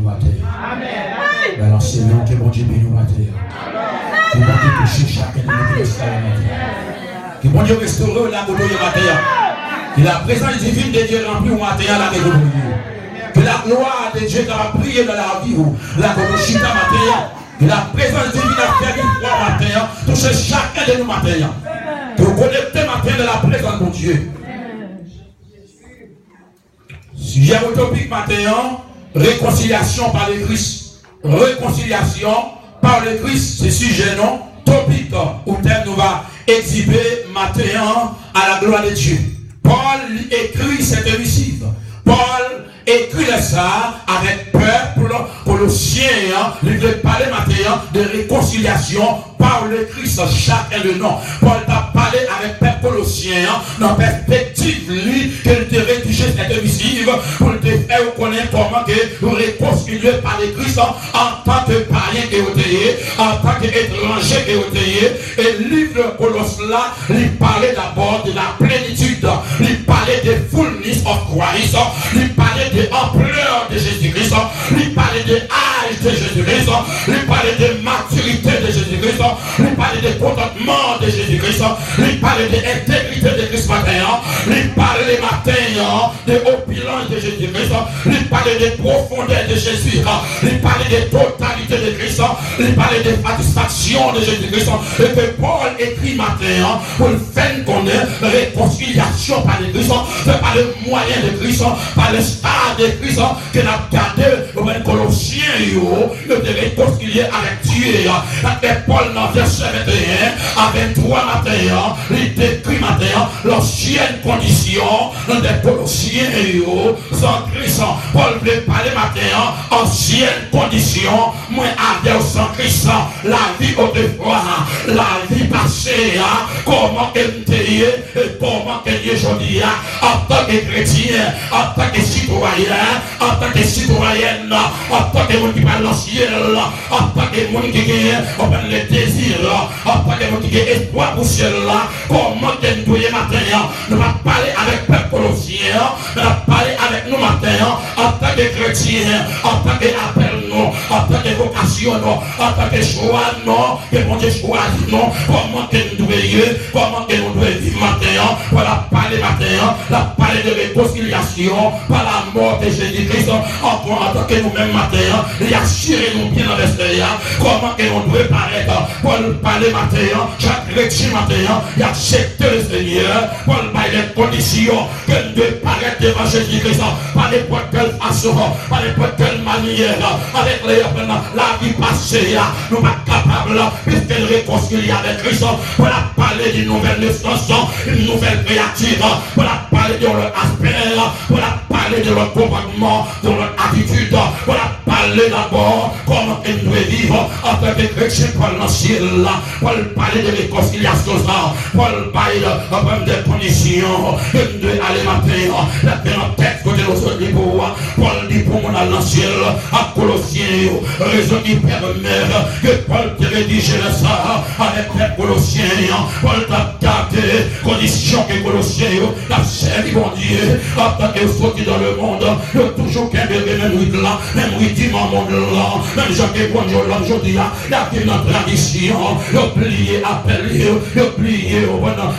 nous matin. Amen. Alors Seigneur, que mon Dieu bénisse nous matin. Que mon Dieu touche chacun de nous qui reste matin. Que mon Dieu restaure la côte de matin. Que la présence divine de Dieu remplit matin la côte de que la gloire de Dieu qui va prier dans la vie ou la côte de chita matin. Que la présence divine a fait une fois matin. Touche chacun de nous matin. Que vous connectez matin de la présence de Dieu. Sujet au topic matin, réconciliation par le Christ. Réconciliation par le Christ, c'est sujet non, topic où thème nous va exhiber matin à la gloire de Dieu. Paul écrit cette missive. Paul écrit ça avec peuple colossien. Il veut parler maintenant de réconciliation par le Christ, chacun de nous. Paul t'a parlé avec peuple colossien dans la perspective qu'il te rédigé cette missive pour te faire connaître comment que vous réconciliez par le Christ en tant que païen que vous êtes, en tant qu'étranger que vous êtes. Et le livre de Colosse là, il parlait d'abord de la plénitude, il parlait de fullness of Christ, il parlait de l'ampleur de Jésus-Christ, il parlait de l'âge de Jésus-Christ, il parlait de maturité de Jésus-Christ, il parlait de contentement de Jésus-Christ, il parlait de l'intégrité de Christ matin, il parlait matin de opulence de Jésus-Christ, il parlait de profondeur de Jésus, il parlait de totalité de Christ, il parlait de satisfaction de Jésus-Christ, et que Paul écrit matin pour faire connaître réconciliation par le Christ, par le moyen de Christ, par le stade de Christ, que n'a gardé le Colossiens, de réconcilier avec Dieu. Et Paul dans verset 21 à 23 matin, il décrit matin l'ancienne condition des Colossiens sans Christ. Paul veut parler matin ancienne condition, moi avec sans Christ, la vie autrefois, la vie passée, comment elle était et comment elle est aujourd'hui, en tant que chrétien, en tant que citoyen, en tant que citoyenne, en tant que monde qui parle dans le ciel, en tant que monde qui a le désir, en tant que monde qui a espoir pour ciel, comment elle doit matin, nous va parler avec le peuple colossien, nous va parler avec nous matin, en tant que chrétien, en tant qu'appel, en tant que vocation, en tant que choix, que mon Dieu choisit, comment elle doit vivre, comment elle doit vivre matin, voilà parler matin, la parler de réconciliation par la mort de Jésus-Christ, en tant que nous-mêmes matin, et assurez-nous bien dans l'esprit, comment que nous devons paraître, Paul parler matin, chaque chrétien matin, il accepte le Seigneur, Paul parle des conditions que nous devons paraître devant Jésus-Christ, par n'importe quelle façon, par n'importe quelle manière, avec la vie passée, nous sommes capables, puisqu'elle réconcilie avec Christ, pour parler d'une nouvelle naissance, une nouvelle créature, pour parler de leur aspect, pour parler de leur comportement, de leur attitude, pour parler d'abord comment ils doivent vivre en tant que chrétien pour l'ancien là, pour parler de réconciliation, pour parler de conditions, de aller matin, la peine en tête côté de notre niveau, Paul dit pour mon l'ancien à Colossiens, raison qui permet que Paul te rédige ça avec les Colossiens, Paul t'a gardé conditions que Colossiens, la servi bon Dieu, en tant que sorti dans le monde, il y a toujours qu'un bébé, même oui là, même oui dit mon monde là, même Jacques et bonjour là, aujourd'hui, il y a une tradition, il a oublié appel, il a oublié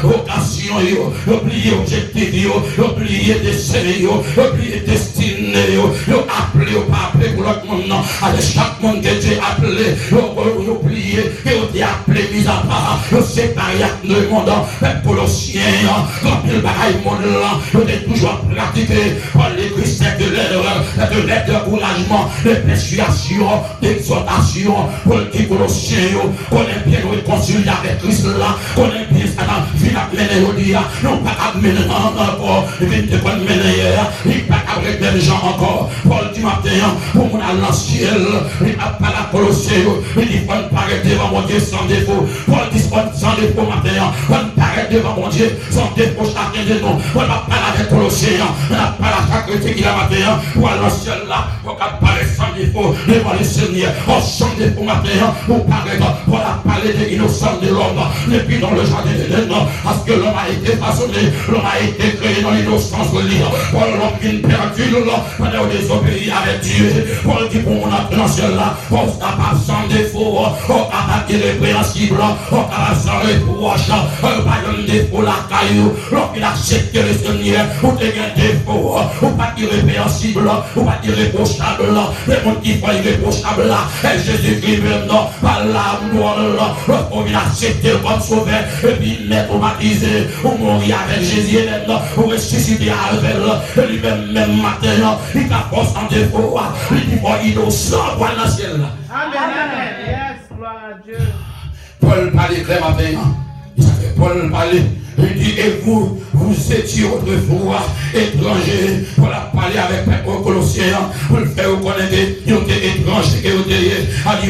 vocation, il a oublié objectif, il a oublié destin, il a oublié destinée, il a appelé, il a pas appelé pour l'autre monde, avec chaque monde que Dieu a appelé, il a oublié, il a appelé mis à part, il a séparé le monde, même Colossiens, quand il bagaille le monde là, il a toujours pratiqué par les chrétiens de l'aide, de l'encouragement, de persuasion, d'exhortation, pour les Colossiens, qu'on aime bien réconcilier avec Christ là, qu'on aime bien ça, il a mené au dia, non pas à mener encore, il vient de prendre mener hier, il n'a pas avec les gens encore, Paul du matin, pour mon aller dans le ciel, il n'a pas la Colossiens, il dit qu'on paraît devant mon Dieu sans défaut, Paul dit sans défaut matin, on paraît devant mon Dieu sans défaut chacun de nous, on n'a pas la Colossiens, on n'a pas la chaque chrétien qui a matin, pour aller dans le ciel là, pour qu'on paraît sans sans défaut devant le Seigneur. Oh, sans défaut matin, pour paraître, voilà parler de l'innocence de l'homme. Depuis dans le jardin d'Éden, parce que l'homme a été façonné, l'homme a été créé dans l'innocence de l'île. Pour l'homme qui est perdu, pendant désobéi avec Dieu. Pour le dit pour mon entrée dans ce là, on n'est pas sans défaut, on n'est pas irrépréhensible, on n'est pas sans reproche, on n'est pas un défaut la caillou. Lorsqu'il accepte le Seigneur, on est un défaut, on n'est pas irrépréhensible, on n'est pas irréprochable. Les gens qui font irréprochable là, et Jésus-Christ même, par l'amour, on vient accepter comme sauveur, et puis mettre baptisé, on mourir avec Jésus, on ressusciter avec elle, et lui-même, même matin, il t'a force en défaut, il dit, oh, innocent, voilà dans le ciel là. Amen, amen, yes, gloire à Dieu. Paul parlait très matin, il savait Paul parler. Il dit, et vous étiez autrefois étrangers. Voilà, parler avec les Colossiens, pour le faire reconnaître, ils ont été étrangers, ils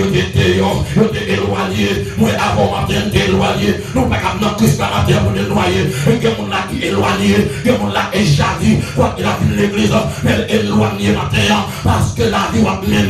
ont été éloignés. Moi, avant matin, j'étais éloigné. Nous, pas comme dans Christ, la matin, pour nous noyer. Et que mon là qui est éloigné, que mon là est jadis, quoi qu'il a vu l'église, mais éloigné matin, parce que la vie va mener,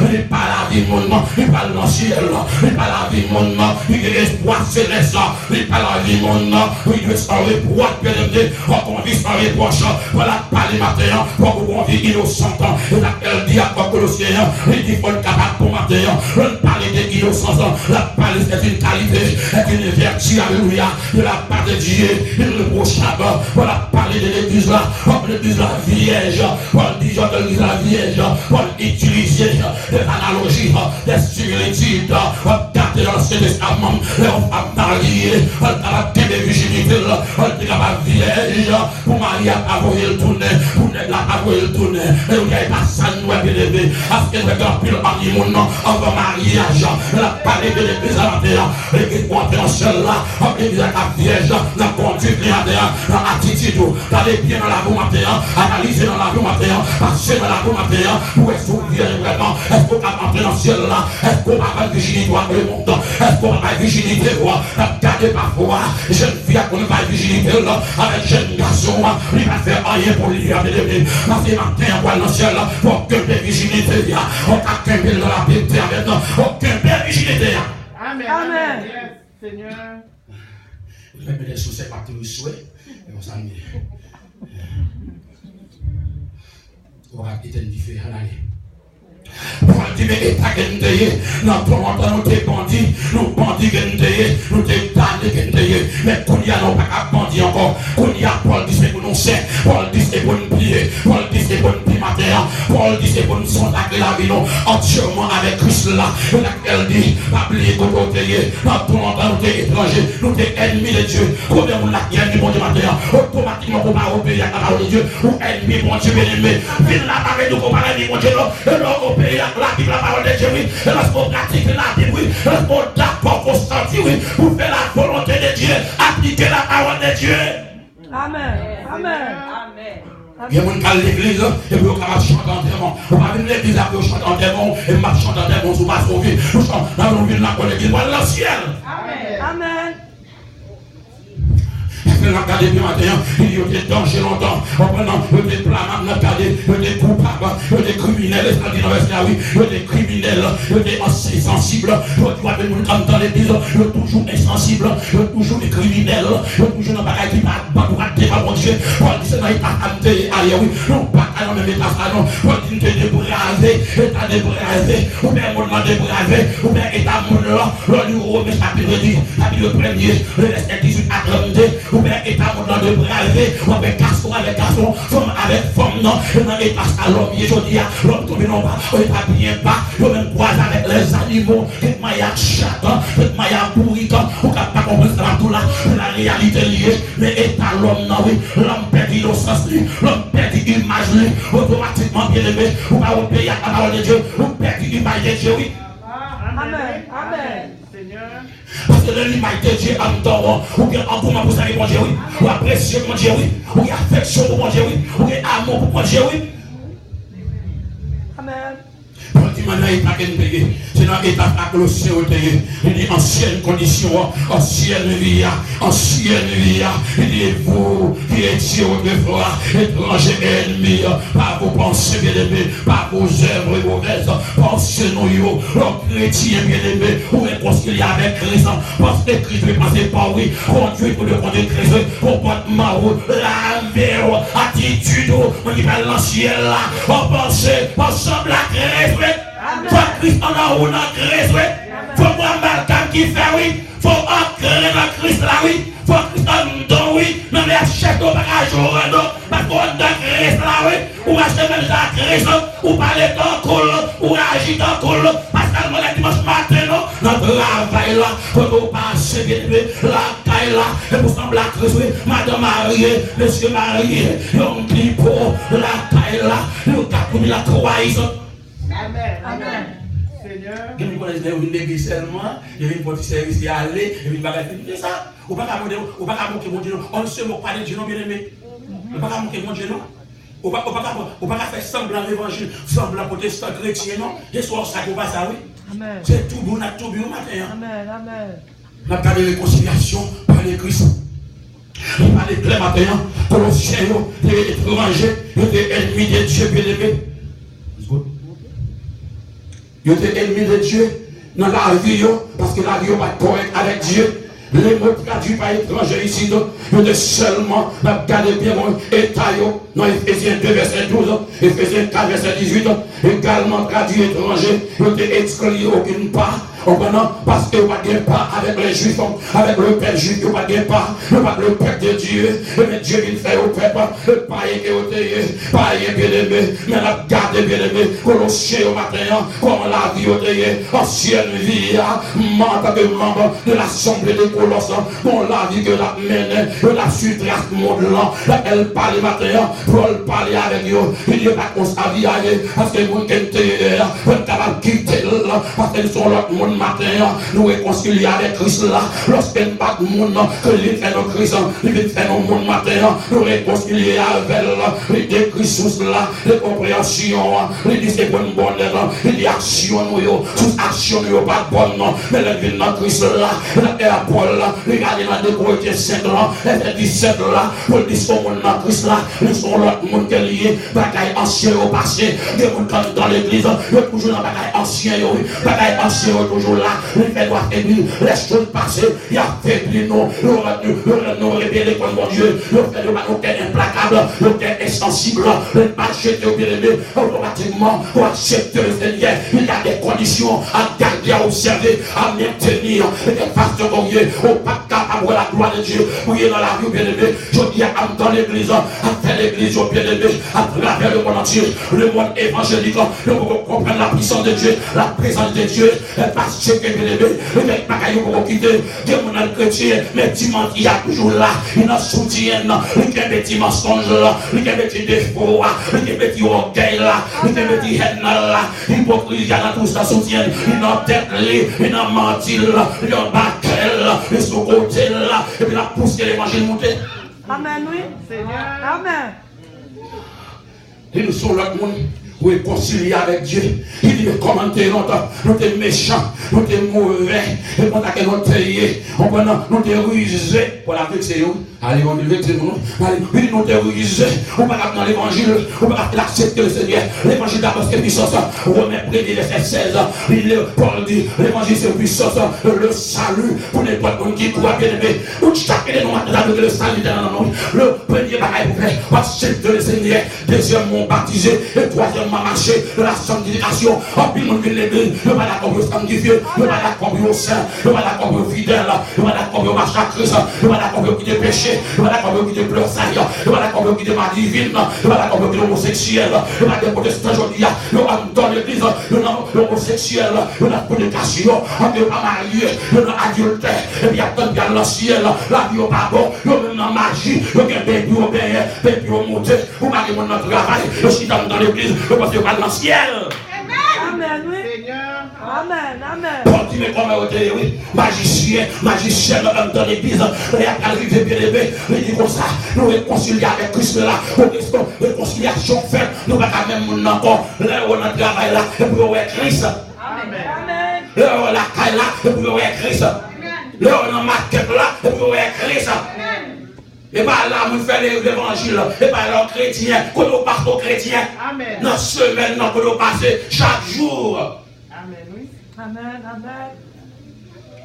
il n'est pas la vie monde, il n'est pas dans le ciel, il n'est pas la vie monde, il est espoir céleste, il n'est pas la vie monde. Il veut s'en reproche, bien-aimé, on vit sans reproche. Voilà, pas les matins, pour qu'on vit innocent. Et là, elle dit à Colossiens, il dit qu'il faut le capable pour matin. On parle d'innocence, la parole c'est une qualité, c'est une vertu, alléluia, de la part de Dieu, irréprochable. Voilà, parler de l'église là, l'église la vierge, on dit de l'église la vierge, on utiliser des analogies, des similitudes, on garder l'ancien testament, les femmes mariées, on a des virginités. On dit la vierge, pour Marie a envoyé le tourner, pour Nègre a envoyé le tourner, mais vous n'avez pas ça, nous bien élevé, parce que nous avons pile en immonde, on va mariage, la parole de l'église à l'intérieur, l'église pour entrer dans celle-là, on l'église à la vierge, la conduite dans l'attitude, d'aller bien dans la boue matérielle, analyser dans la boue matérielle, passer dans la boue matérielle, où est-ce que vous vivez vraiment, est-ce qu'on va entrer dans celle-là, est-ce qu'on va avoir virginité dans le monde, est-ce qu'on va avoir virginité, regardez parfois, jeune fille qu'on va virginité là, avec jeune garçon, il va faire rien pour lui amener. Parce que matin, on va dans le ciel, aucun belle virginité, on n'a qu'un bel dans la Bible, aucun belle virginité. Amen. Amen. Yes, Seigneur. Vous avez des soucis, pas tous les souhaits, et on s'en met. On va quitter une différence l'année. Pour dire, mais état gendeye, dans ton temps, nous t'es bandit, nous bandits gendeye, nous t'es damnés gendeye, mais qu'on y a non pas qu'à bandit encore, qu'on y a Paul dit c'est pour nous c'est, Paul dit c'est pour nous plier, Paul dit c'est pour nous plier matin, Paul dit c'est pour nous consacrer la vie, non, entièrement avec Christ là, elle dit, pas plier côté, dans ton temps, nous t'es étrangers, nous t'es ennemis de Dieu, combien vous l'avez ennemi bon Dieu matin, automatiquement qu'on va obéir à la parole de Dieu, ou ennemi bon Dieu bien-aimé, viens là avec nous qu'on va l'ennemi bon Dieu, et nous obéir la Bible, la parole de Dieu, oui, et lorsqu'on pratique la Bible, oui, lorsqu'on d'accord, qu'on sentit, oui, pour faire la volonté de Dieu, appliquer la parole de Dieu. Amen. Amen. Amen. Il y a des gens qui à l'église, et puis on va chanter en démon. On va venir l'église, et puis on chante en démon, et on va chanter en démon, on va sauver. Nous chantons dans nos villes, dans l'église, voilà le ciel. Amen. Amen. Regardez bien matin, il y a des dangers longtemps. En prenant des plats, regardez, des coupables, des criminels, il y a des criminels, des insensibles, il y a des gens dans l'église, il y a toujours insensibles, il y a toujours des criminels, il y a toujours des bagages qui ne sont pas pour mon Dieu. Paul dit, c'est pas canté ailleurs, oui, non pas dans le même état, non. Paul dit, tu es débravé, état débravé, ou bien mon débravé, ou bien état mon là, le numéro, mais chapitre 10, chapitre 1er, le verset 18 à 32, ou bien état mon de braver, ou avec garçon avec garçon, femme avec femme, non, et dans l'état à l'homme, je dis, l'homme tombe non pas, on n'est pas bien pas, on même croise avec les animaux, et maillard chat, et maillard pourri, ou pas comprendre ça tout là, la réalité liée, mais état l'homme, non, oui, l'homme perd l'innocence, l'homme perd l'image, automatiquement bien aimé, ou pas au pays à la parole de Dieu, ou perd l'image de Dieu, oui. Amen. Amen. Seigneur. Parce que l'image de Dieu en temps, ou bien en commun pour ça, mon Dieu, oui, ou apprécier mon Dieu, oui, ou affection pour mon Dieu, oui, ou amour pour mon Dieu, oui. Amen. Pour dire, maintenant il pas qu'à payer. C'est dans l'état à Colossiens où il dit ancienne condition, ancienne vie, il dit vous qui étiez autrefois étrangers et ennemis, par vos pensées bien-aimées, par vos œuvres mauvaises, pensez-nous, chrétiens bien-aimés, ou réconcilier avec Christ, parce que Christ est passé par oui, conduit pour le compte de Christ, comportement, la vie, attitude, on dit pas l'ancien là, on pense, ensemble à Christ, faut Christ en a ou dans Christ, faut voir Malcolm qui fait oui, faut ancrer dans Christ là oui, faut Christ en don oui, non mais achète au bagage au rando, parce qu'on dans Christ là oui, ou acheter même ça Christ, ou parler ton col, ou agir ton col, parce que le dimanche matin, notre travail là, faut passer bien la taille là, et pour sembler à Christ, madame mariée, monsieur marié, on prie pour la taille là, le cas pour la trahison. Amen. Amen. Seigneur. Il y a une église seulement, il y a une petite service qui est allé, il y a une ça. Ou pas moquer mon Dieu, on ne se moque pas de Dieu, non, bien aimé. On ne peut pas moquer mon Dieu, non. On ne peut pas faire semblant l'évangile, semblant protestant chrétien, non. Et soit ça qu'on passe ça, oui. Amen. C'est tout bon, on a tout bien au matin. Amen. Amen. On a pas de réconciliation par les Christ. On a parlé clair matin, Colossiens, les étrangers, les ennemis de Dieu, bien aimé. Ils étaient ennemis de Dieu dans la vie, parce que la vie n'est pas correcte avec Dieu. Les mots traduits par étranger ici, ils étaient seulement, regardez bien mon état, dans Ephésiens 2, verset 12, Ephésiens 4, verset 18, également traduit étranger, ils étaient exclus aucune part. Parce que vous n'avez pas avec les Juifs, avec le peuple juif, vous n'avez pas le peuple de Dieu. Mais Dieu vient faire au peuple, le païen qui est au théier, païen bien-aimé, mais la garde bien-aimé, Colossiens au matin, comme la vie au théier, ancienne vie, membre de membre de l'assemblée des Colosses, dont la vie que la mène, la suite à ce monde-là, elle parle matin, Paul parle avec eux, il n'y a pas qu'on s'habille, parce que vous qui êtes capable de quitter là, parce qu'ils sont l'autre monde. Matin, nous réconcilier avec Christ là, lorsqu'il n'y a pas de monde que il fait nos Christ, il fait nos monde matin, nous réconcilier avec les deux Christ là, les compréhensions, les disciples bonheur, les actions, sous action, pas bonne, mais les vie dans Christ là, la Paul là, regardez dans les Corinthiens 5 là, et 17 là, pour le discours dans Christ là, nous sommes l'autre monde qui est lié, bagaille ancien au passé, des gens dans l'église, toujours dans bagaille ancien, bagaille ancien toujours là, il fait droit et nous, les choses passées, il a faibli nous, nous révéler comme mon Dieu, nous fait de nous implacable, nous insensible, le marché de bien-aimé, automatiquement, pour accepter le Seigneur, il y a des conditions à garder, à observer, à maintenir, et des façons qu'on y est, au pas capable de la gloire de Dieu, pour y dans la vie bien-aimé, je dis à dans l'église, à faire l'église bien-aimé, à travers le monde entier, le monde évangélique, nous pouvons comprendre la puissance de Dieu, la présence de Dieu, parce que bien-aimé, les mecs pas qu'à vous quitter, Dieu mon chrétien, mais dimanche il y a toujours là, il a soutien, il y a des petits mensonges là, il y a des petits défauts là, il y a des petits orgueils là, il y a des petits haines là, l'hypocrisie dans tout ça soutien, il a tête il a menti là, il a battu là, il est sur côté là, et puis il a poussé l'évangile monter. Amen, oui. Seigneur. Amen. Et nous sommes l'autre monde. Réconcilier avec Dieu. Il dit comment t'es longtemps, nous t'es méchants, nous t'es mauvais, et quand t'as nous t'es nous t'es rusés. Pour la vexer, allez, on dit vexer nous. Allez, nous t'es rusés. On va dans l'évangile, on va l'accepter le Seigneur. L'évangile d'abord c'est puissance. Romains prédit verset 16. Paul dit, l'évangile c'est puissance, le salut pour n'importe qui croit bien aimé. Ou chacun de nous avec le salut dans nous. Le premier bagaille pour faire, accepter le Seigneur. Deuxièmement, baptisé. Et troisièmement, marcher de la sanctification. En plus, nous venons l'église, nous va d'accord pour sanctifier, nous va d'accord pour saint, nous va d'accord pour fidèle, nous va d'accord pour marcher à Christ, nous va d'accord pour quitter péché, nous va d'accord pour quitter pleurs sérieux, nous va d'accord pour quitter ma divine, nous va d'accord pour quitter l'homosexuel, nous va d'accord pour protestants aujourd'hui, nous va dans l'église, nous avons l'homosexuel, nous avons communication, on ne peut pas marier, nous avons adultère, et puis attendre bien le ciel, la vie au pas bon, nous avons la magie, nous avons un bébé au bien, bébé au monté, nous avons notre travail, nous sommes dans l'église, nous passons par le ciel. Amen, oui. Seigneur. Amen, amen. Paul dit, mais comment vous êtes, oui, magicien dans l'église, et à arriver bien élevé, il dit comme ça, nous réconcilier avec Christ là, réconciliation faite, nous pas même mon encore, là où on a travail là, et pour voir Christ. Amen. Là où on a la caille là, et pour voir Christ. Là où on a marquette là, et pour voir Christ. Et pas là, nous faisons l'évangile, et pas là, chrétien, quand nous partons chrétien, dans la semaine, nous pouvons passer chaque jour. Amen, oui. Amen, amen.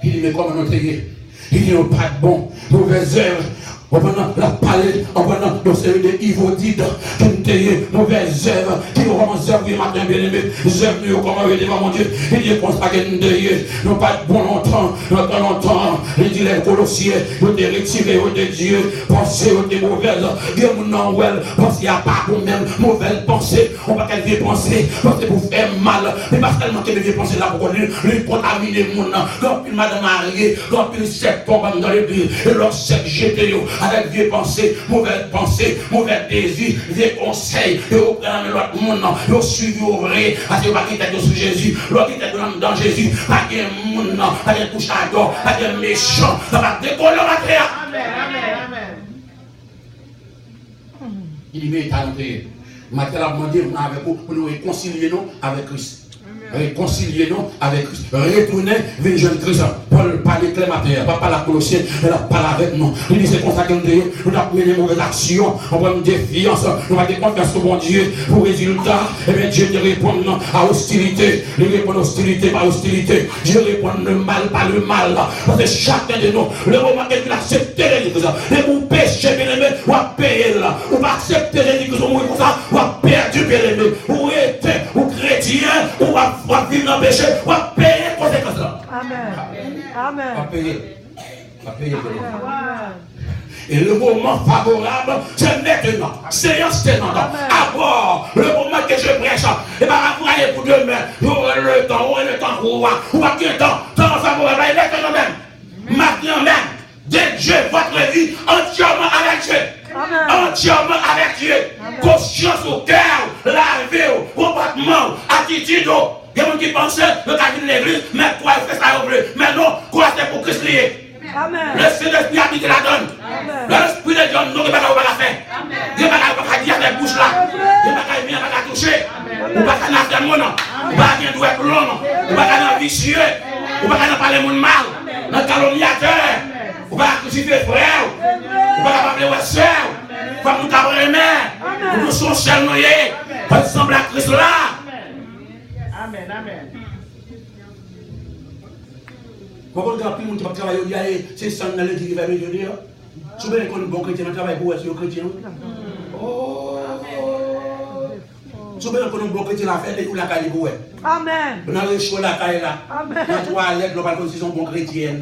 Il dit, mais comment nous traiter? Il dit, pas de bon, mauvaise œuvre. En prenant la palette, en prenant dans série de Ivodide, qui nous taillent mauvaises œuvres, qui nous vraiment servir matin bien aimé, œuvres, comment vous devant mon Dieu. Il dit, qu'on s'agit nous tailler, nous pas de bon longtemps, longtemps. Il dit, les Colossiens, vous te retirez de Dieu, pensez aux mauvaises, Dieu vous n'en well, pensez à pas vous-même, mauvaise pensée, on va qu'elle vient penser, pensez pour faire mal, mais pas tellement qu'elle vient penser là pour lui contaminer mon nom, quand il m'a marié, quand il s'est tombé dans l'église, et leur s'est jeté, avec vieux pensées, mauvais désirs, vieux conseils, et au prendre l'autre monde, et au suivi au vrai, parce que pas qui était sous Jésus, l'autre qui était dans Jésus, pas qu'il y ait un monde, pas qu'il y ait un couchador, pas qu'il y ait un méchant, ça va décoller la terre. Amen, amen, amen. Il dit, mais talenté, Matthieu a demandé avec vous pour nous réconcilier nous avec Christ. Réconciliez-nous avec Christ. Retournez vers le jeune Christ. Paul parle clair matin. Pas par la Colossienne, mais la parle avec nous. Il dit c'est comme ça que nous avons mené mauvaises actions. On va une défiance. Nous avons des confiance au bon Dieu. Pour résultat, et bien Dieu te répond à hostilité. Il répond hostilité par hostilité. Dieu répond le mal par le mal. Parce que chacun de nous, le moment que tu acceptes l'église, et vous péchez, bien aimé, ou à payer là. Ou pas accepter l'église, ou ça, ou à perdre, bien aimé. Ou être, ou chrétien, ou à vivre dans le péché, on va payer les conséquences là. Amen. Amen. On va payer. On va payer. Et le moment favorable, c'est maintenant. Séance maintenant. Abord, le moment que je prêche, et bien vous allez pour demain, vous aurez le temps pour voir. Ou pas qu'un temps favorable, il est maintenant même. Maintenant même, Dieu votre vie entièrement avec Dieu. Entièrement avec Dieu. Conscience au cœur, lavé, comportement, attitude. Il y a des gens qui pensaient que tu as l'église, mais quoi il fait ça au bleu. Mais non, quoi c'est pour Christ lié. Le Saint-Esprit habite la donne. L'Esprit de Dieu, nous ne pouvons pas faire. Dieu ne peut pas dire les bouches là. Dieu ne peut pas toucher. Ou pas faire faire mon nom. Ou pas faire doué pour l'homme. Ou pas faire vicieux. Ou pas faire parler mon mal. Dans calomniateur. Ou pas crucifier frère. Ou pas appeler ouais soeur. Ou pas nous cabrer mère. Ou nous sommes seuls noyés. Pas semble à Christ là. Amen, amen. Pourquoi le grand monde qui va travailler, c'est ça dans l'église qui va me dire. Si vous avez un bon chrétien, travaille pour être chrétien. Oh! Si vous avez un bon chrétien, la fête ou la caille pour être. Amen. Vous avez le choix de la caille là. Amen. Dans la toilette, vous avez une bon chrétien.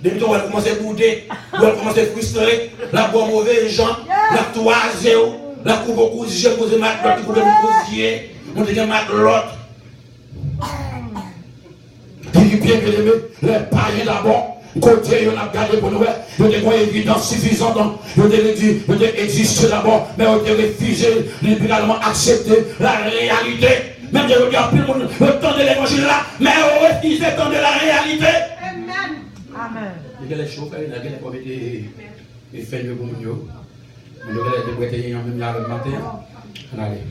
Depuis que vous avez commencé à bouder, vous avez commencé à frustrer, la boire mauvais gens, la toiser, la coupe au cousin, vous avez marqué l'autre, vous avez cousier. On dit qu'il marque l'autre. Il dit bien que les païens d'abord, côté, on a gardé pour nous, il y a des évidences suffisantes, il y a existé d'abord, mais on a refusé, libéralement accepter la réalité. Même si on dit à tout le monde, le temps de l'évangile là, mais on refuse le temps de la réalité. Amen. Amen. Il y a les chauffeurs, il y a les pauvretés, il fait le bon Dieu. Il y a les pauvretés, même le matin. Allez.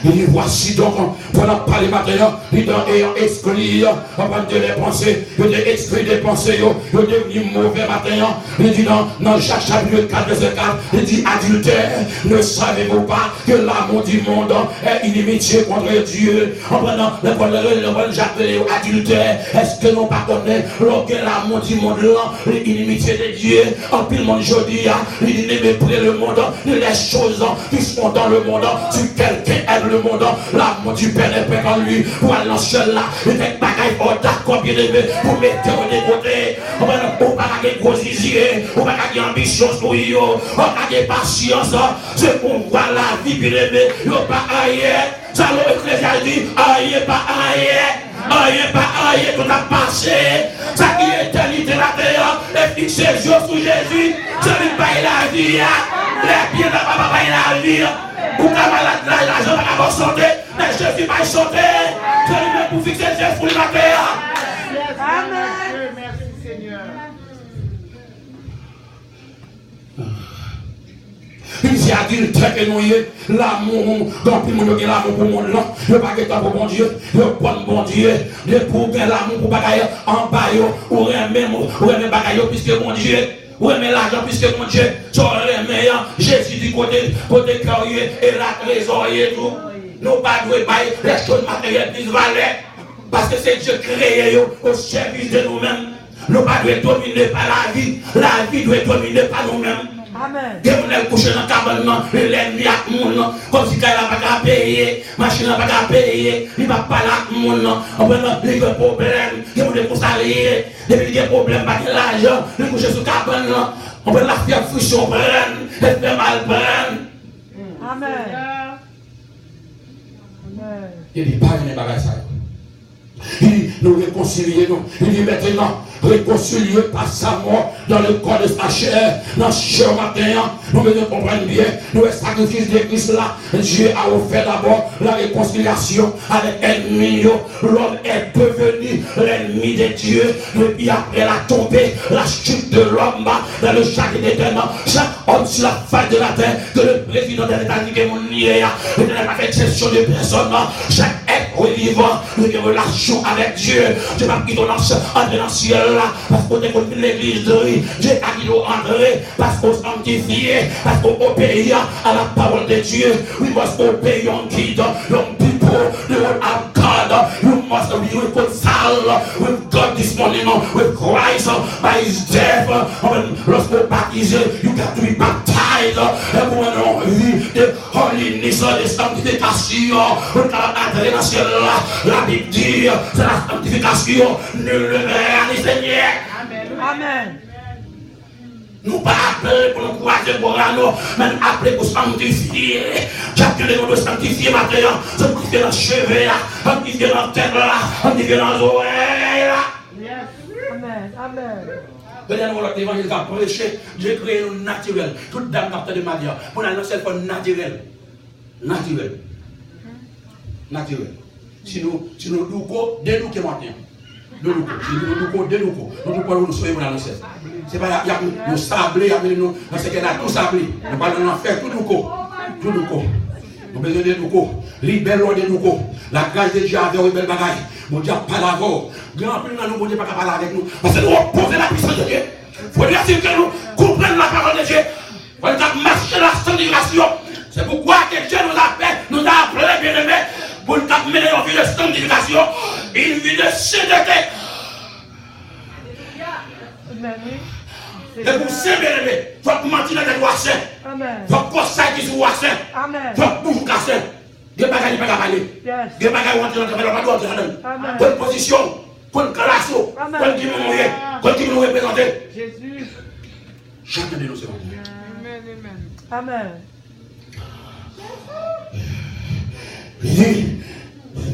Il dit voici donc, pendant parler maintenant, il dit ayant exclu, avant de les pensées, il dit exclu des pensées, il est devenu mauvais matin, il dit dans Jacques chapitre 4, verset 4, il dit adultère, ne savez-vous pas que l'amour du monde est inimitié contre Dieu? En prenant le bon Jacques adultère, est-ce que l'on pas connaît que l'amour du monde là, l'inimitié de Dieu? En plus le monde aujourd'hui, il dit ne mépris le monde, les choses qui sont dans le monde, si quelqu'un aime le monde, l'amour du Père n'est pas en lui, pour aller dans ce là, il fait bagaille pour d'accord bien aimé, pour mettre de côté, on va pas avoir gros zizier, on va avoir ambition pour eux, on va avoir patience, c'est pour voir la vie bien aimé, il n'y a pas ailleurs, ça l'Ecclésiaste dit, ailleurs pas ailleurs, ailleurs pas ailleurs, tout a passé, ça qui est éternité la terre, et fixer les yeux sur Jésus, celui qui paye la vie, les pieds de papa paye la vie. Pour ta malade, l'argent va avoir sauté, mais je ne suis pas sauté. est pour fixer le ciel sur le matin. Amen. Merci Seigneur. Il dit adulte que nous y l'amour, donc il nous a l'amour pour le monde, le paquet pour bon Dieu, le bon Dieu, le pour gagner l'amour pour bagaille en bas, ou remettre bagaille puisque mon Dieu, ou remettre l'argent puisque mon Dieu, tu remets Jésus du côté carrière et la trésorier tout. Nous pas de bailler les choses matérielles plus valeur, parce que c'est Dieu créé au service de nous-mêmes. Nous pas de dominer par la vie doit être dominée par nous-mêmes. Amen. Des gens qui couchent dans la cabane, l'ennemi a monde, comme si il n'a pas payer, machine n'a pas payer, il ne va pas la monde, on a des problèmes, des gens qui sont salés, des problèmes avec l'argent, les coucher sur la cabane, on peut la faire friction prendre, elle fait mal prendre. Amen. Amen. Il dit pas de bagage ça. Il dit nous réconcilier nous. Il dit maintenant réconcilier par sa mort dans le corps de sa chair, dans ce matin. Nous devons comprendre bien, nous le sacrifice de Christ là. Dieu a offert d'abord la réconciliation avec l'ennemi. L'homme est devenu l'ennemi de Dieu depuis après la tombée, la chute de l'homme dans le château d'éternel. Chaque homme sur la face de la terre, que le président de l'État-Unis il n'a pas fait exception de personne. Chaque être vivant, nous avons une relation avec Dieu. Dieu m'a quitté entrer dans le ciel là, parce qu'on est contre l'église de lui. Dieu a quitté entrer, parce qu'on sanctifie, parce qu'on obéit à la parole de Dieu. We must obey young kids, young people, the word of God. You must be reconciled with God this morning, with Christ by his death. Lorsqu'on baptise, you got to be baptized. Et pour une vie de holiness, de sanctification, on va entrer dans ce ciel là. La Bible dit, c'est la sanctification, nul ne verra Seigneur. Amen. Amen. Nous pas appeler pour nous croiser pour nous, mais appeler pour sanctifier. Chacun de nous doit sanctifier maintenant, sanctifier dans les cheveux, sanctifier dans la tête, sanctifier dans les oreilles. Amen. Amen. Venez-nous voir l'évangile va prêcher, Dieu crée un naturel. Toute dame partait de Maria, pour nous lancer le naturel. Naturel. Naturel. Si nous doucons, dédouquons maintenant. Si nous doucons, nous soyons dans le ciel. C'est pas il y a nous sablés, nous c'est qu'elle a tout sablé. Nous allons en faire tout doucons. Tout doucons. Nous besoin de doucons. Libère-nous de doucons. La grâce de Dieu avec une belle bagaille. Mon Dieu pas d'avant. Grand plus dans nous, mon Dieu pas parler avec nous. Parce que nous opposons la puissance de Dieu. Il faut dire que nous comprenons la parole de Dieu. Il faut marcher la sanctification. C'est pourquoi que Dieu nous appelle, nous a appelé bien-aimés, pour nous mener une vie de sanctification, une vie de sainteté. Et pour ça, bien-aimés, il faut mentir dans les lois saintes. Il faut consacrer sur les lois saintes. Il faut bouger casser. Des bagages qui ne peuvent pas parler. Des bagages qui ne peuvent pas parler. Bonne position, bonne classe, bonne qui nous représenter. Jésus. Chacun de nous, c'est bon. Amen. Il dit,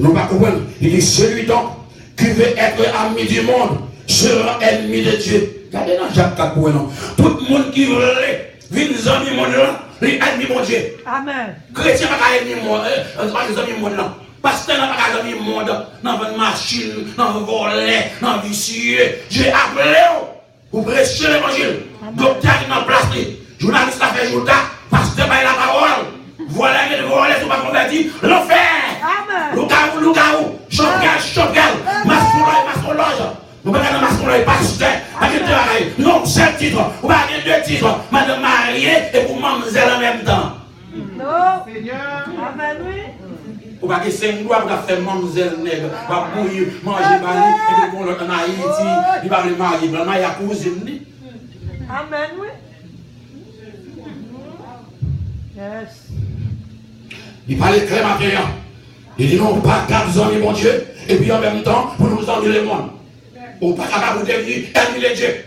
nous pas comprendre. Il dit, celui donc qui veut être ami du monde sera ennemi de Dieu. Regardez dans Jacques 4 pour non. Tout le monde qui veut venir ami monde là, les ennemis mon Dieu. Amen. Chrétien pas ennemi monde, les amis monde là. Pasteur n'a pas ennemi monde, dans une machine, dans un volet, dans un vicieux. Dieu a appelé vous prêcher l'évangile. Docteur qui n'a place, journaliste a fait jour tard, pasteur par la parole. Voilà que vous allez pas convertir, l'enfer. Amen. Lougaou, Chopgal, mascolage. Nous ne pouvons pas mascolage, pasteur, avec deux oreilles. Non, seul titre, vous avez deux titres, madame mariée et pour mademoiselle en même temps. Non, Seigneur. Amen, oui. Vous n'avez pas 5 doigts pour faire mademoiselle nègre, pour bouillir, manger, et puis pour en Haïti, il va le marier, il va marier à cousine. Amen, oui. Yes. Il parlait très matin. Il dit non, pas 4 amis, mon Dieu, et puis en même temps, pour nous ennuyer le monde. Ou pas capable de devenir ennemi de Dieu.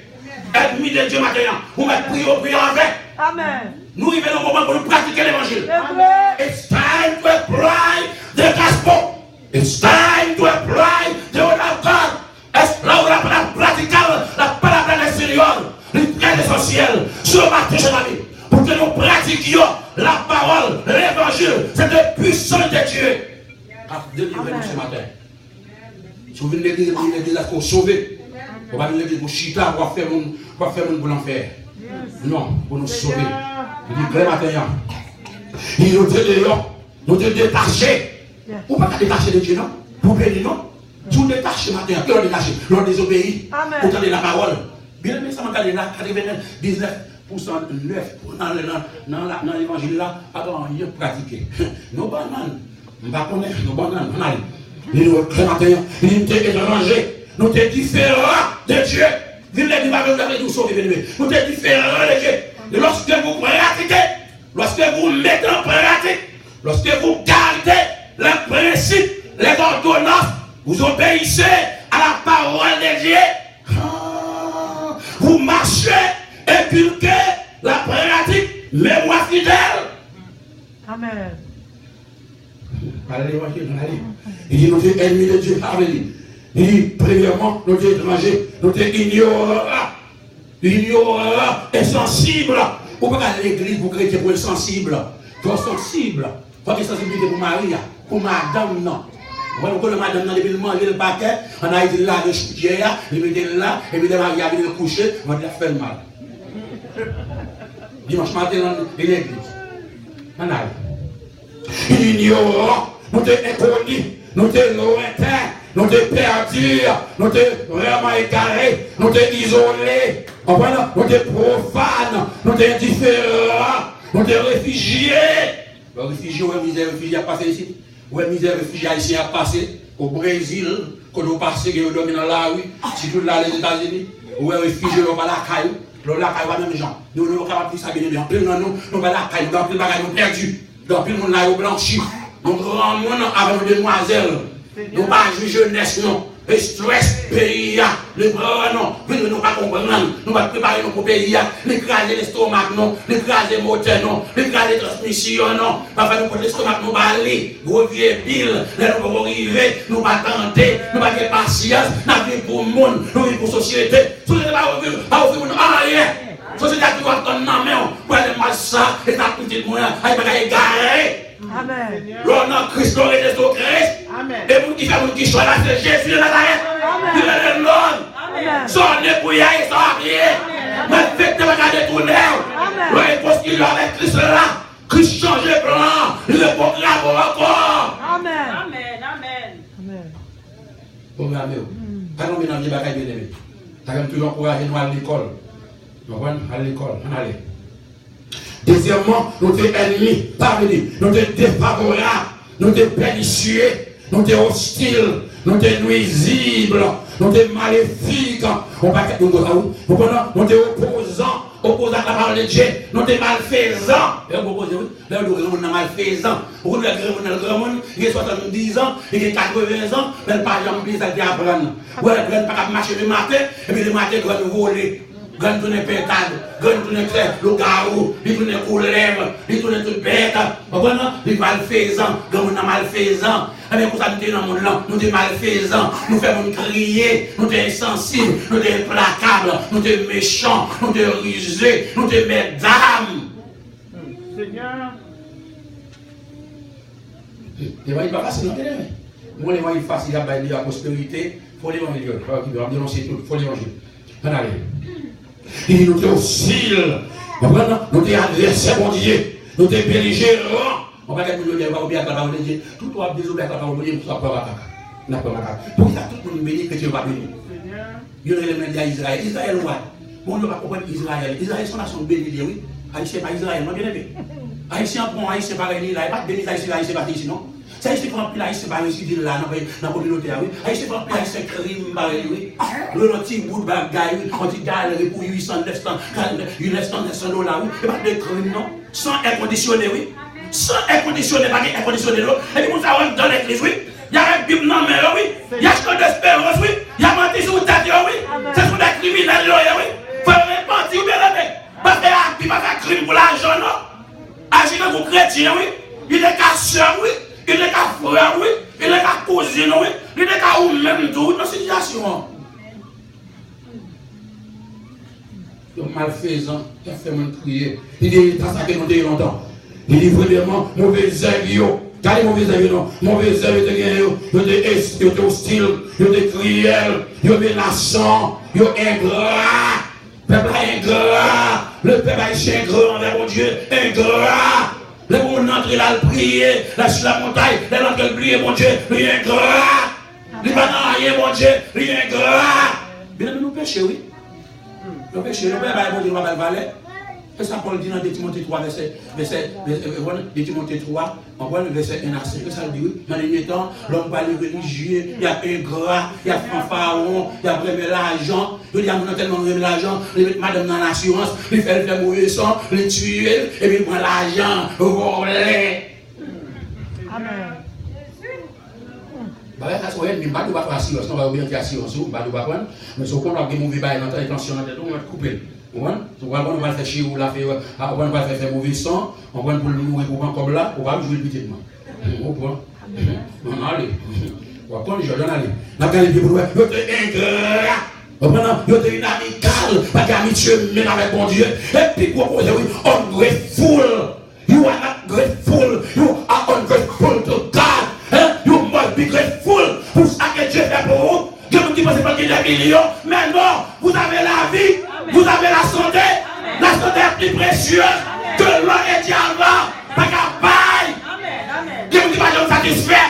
Ennemi de Dieu maintenant. Vous mettez prier avec. Amen. Nous y venons au moment pour nous pratiquer l'évangile. Amen. It's time to apply the gospel. It's time to apply the word of God. Est-ce là où la pratique la parole de l'extérieur, les prières essentielles, sur le matin, chers amis, pour que nous pratiquions la parole, l'évangile, c'est de puissance de Dieu. Délivrez-nous ce matin. Si vous venez l'église pour sauver. On va venir l'église pour chita, pour faire mon pour l'enfer. Non, pour nous sauver. Il dit, vrai matin, il nous dit détacher. Ou pas détacher de Dieu, non? Vous bénir, non? Tout détaché matin, qui l'ont détaché? L'ont désobéi. Pour entendre la parole. Bien aimé, ça m'a regardé là, 19% 9 dans l'évangile là, pas rien pratiquer. Nos bananes, on va connaître nos bananes, on a dit, nous, très matin, nous sommes étrangers, nous sommes différents de Dieu. Vous avez nous sauver, nous sommes différents de Dieu. Et lorsque vous pratiquez, lorsque vous mettez en pratique, lorsque vous gardez les principes, les ordonnances, vous obéissez à la parole de Dieu, vous marchez, inculquez la pratique, mais moi fidèle. Amen. Il dit, nous sommes ennemis de Dieu. Il dit, premièrement, nous sommes étrangers, nous sommes ignorants, insensibles. Vous pouvez aller à l'église pour chrétien pour être sensible. Vous êtes sensible. Vous avez sensibilité pour Marie, pour madame, non. Vous voyez, madame, depuis le manger le paquet, on a été là, de choupière, il mettait là, et puis le mari a venu coucher, on va dire, fait le mal. Dimanche matin, dans l'église. On a dit, ignorant, nous sommes inconnus, nous sommes lointains, nous sommes perdus, nous sommes vraiment égarés, nous sommes isolés, nous sommes profanes, nous sommes indifférents, nous sommes réfugiés. Le réfugié, où est misère, réfugié a passé ici? Où est misère, réfugié haïtien a passé au Brésil, quand nous passons, que nous dormons dans la rue, si tout là, les États-Unis, où est réfugié, on va la caille, la caille va même gens. Nous ne sommes pas capables de s'habiller, en plein nous, nous va la caille, dans plein bagage, nous perdus, dans plein monde là, au blanchi, nous grand monde avec nos demoiselles, nous pas juger jeunesse, non. Le stress, pays, le bras, non, nous ne pas comprendre, nous ne pas préparer nos pays, l'écraser l'estomac, non, l'écraser le moteur, non, l'écraser la transmission, non, enfin nous pour l'estomac, nous pas aller, gros vieux pile, nous pas arriver, nous pas tenter, nous pas faire patience, nous vivons pour le monde, nous vivons pour la société, société pas ouvrir rien, société qui va prendre dans la main, pour aller mal ça, et ça petit moyen, elle va égarer. Amen. L'on a Christ, l'on est Christ. Amen. Et pour qui fait, pour qui choisit, c'est Jésus de Nazareth. Il est le nom. Son nez pour y aller, son habillé. Mais faites de la détourner. L'on est parce qu'il y a avec Christ là. Christ change le plan. Il le proclame encore. Amen. Amen. Amen. Amen. Bon, mais amen. Quand on vient dans les bagages bien aimés, ça va toujours encourager nous à l'école. Nous allons à l'école. On allait. Deuxièmement, nous sommes ennemis, parvenus, nous sommes défavorables, nous sommes pernicieux, nous sommes hostiles, nous sommes nuisibles, nous sommes maléfiques. On va faire nous sommes opposants, opposants à la parole de Dieu, nous sommes malfaisants. Là, nous sommes malfaisants. Nous sommes il a 70 ans, il a 80 ans, mais pas jamais ça apprendre. Ou elle ne peut pas marcher le matin, et puis le matin, il va nous voler. Quand tu es pétade, quand tu es le garou, il tourne couleur, il tourne tout bête, il malfaisant, quand on a malfaisant, avec pour ça nous sommes dans le monde là, nous sommes malfaisants, nous faisons crier, nous sommes insensibles, nous sommes implacables, nous sommes méchants, nous sommes rusés, nous sommes mesdames. Seigneur. Les voyez pas facile, non? Moi, les voyez facile, il y a la prospérité, il faut l'évangile, il faut dénoncer tout, il faut l'évangile. On allez. Il nous hostiles, nous sommes adversaires, mon Dieu, nous sommes belligérants. On va dire que nous devons obéir à la parole de Dieu. Tout le monde désobéir à la parole de Dieu, nous sommes pas attaqués. Pour ça, tout le monde bénit que Dieu va bénir. Il y a les médias Israël. Israël, ouais. On ne va pas comprendre Israël. Israël, son nation bénie, oui. Haïtien, pas Israël, non, bien aimé. Haïtien, bon, Haïtien, pas réuni là. Il n'y a pas de béni Haïtien, Haïtien, pas ici, non. Ça, il se fait remplir Haïtien, pas réussir là, dans la communauté, oui. Haïtien, pas remplir Haïtien, crime, oui. Le petit bout de bagaille, oui. On dit galerie pour 800, 900, 900 dollars, oui. Et pas de crime, non. Sans inconditionné, oui. Sans inconditionné, pas inconditionné, non. Et puis, on s'arrête dans l'église, oui. Il y a un Bible dans la oui. Il y a un d'espérance, oui. Il y a menti sur ta vie, oui. C'est sur des criminels, oui. Il faut repentir, bien aimé. Parce qu'il va faire crime pour l'argent, non. Agir dans vos chrétiens, oui. Il est casseur, oui. Il est qu'à frère, oui. Il est qu'à cousine, oui. Il est qu'à ou même tout dans cette situation. Il est malfaisant. Il a fait mon crier. Il dit, t'as ça que nous disons longtemps. Il dit vraiment, mauvais aigle, Car les mauvais amis, non. Mauvais amis, ils étaient hostiles, ils étaient cruels, ils étaient menaçants, ils étaient ingrats. Peuple ingrat. Le peuple haïtien ingrat envers mon Dieu, ingrat. Le monde entre là, le prier, là sur la montagne, là l'entre le prier, mon Dieu, il est ingrat. Il va dans rien, mon Dieu, il est ingrat. Bien, nous péchons, oui. Nous péchons, nous péchons, mon Dieu, nous va valer. C'est ça Paul dit dans Timothée 3, verset 3, on voit le verset 1 à 5. Ça dit oui, dans les derniers temps, l'homme va les religieux, il y a ingrat, il y a fanfaron, il y a vraiment l'argent, il y a tellement de l'argent, il met madame dans l'assurance, il fait le mauvais sang, il tue, et puis il prend l'argent, voler. Amen. Bah, ça se voit, mais pas de faire assurance, on va bien faire assurance, pas de faire, mais si on a des mauvais bails dans l'intention, on va couper. On va faire chier ou la faire, on va faire mauvais sang, on va pour le mourir pour comme là, on va jouer petitement. On va aller. On va prendre les gens, on va aller. On va aller pour le vous êtes ingrat. Vous êtes inamical, pas d'amitié même avec mon Dieu. Et puis, vous posez, oui, ungrateful. You are not grateful. You are ungrateful to God. You must be grateful pour ce que Dieu fait pour vous. Dieu vous dit que ce n'est pas qu'il y a des millions, mais non, vous avez la vie. Vous avez la santé. Amen. La santé est plus précieuse que l'or et diamant. Pas qu'à paille. Dieu vous dit pas de satisfait.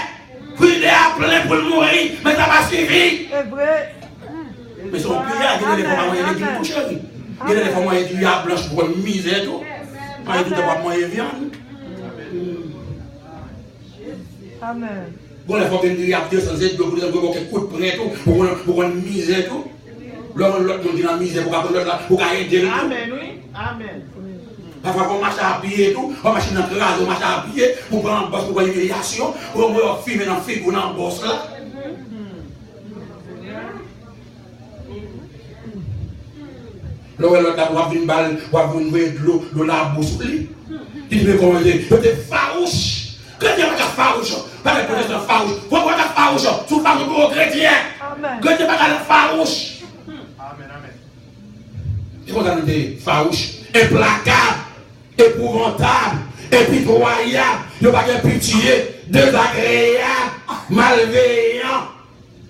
Vous êtes à plein pour le mourir, mais ça va suffire. C'est vrai. Mais si on prie, il y a des fois moyens de coucher. Il y a des fois moyens de dire blanche pour une misère et tout. Il y a des fois moyens de viande. Amen. Bon, les fois que nous avons 207, vous avez quelques coups de près pour une misère et tout. L'autre monde dit la misère pour aider. Amen, oui. Amen. Parfois, on marche à pied et tout, on marche dans le rase, on marche à pied, pour prendre un boss pour une humiliation, pour filmer dans le film, dans le boss là. L'autre, on va venir une balle, on va venir de l'eau, de la bouche. Il dit, mais comment dire, tu es farouche. Chrétien n'est pas farouche. Pas de protestant farouche. Pourquoi tu es farouche? Tu es farouche pour les chrétiens. Chrétien n'est pas farouche. C'est qu'on a dit farouche, implacable, épouvantable, impitoyable, il n'y a pas de pitié, désagréable, malveillant.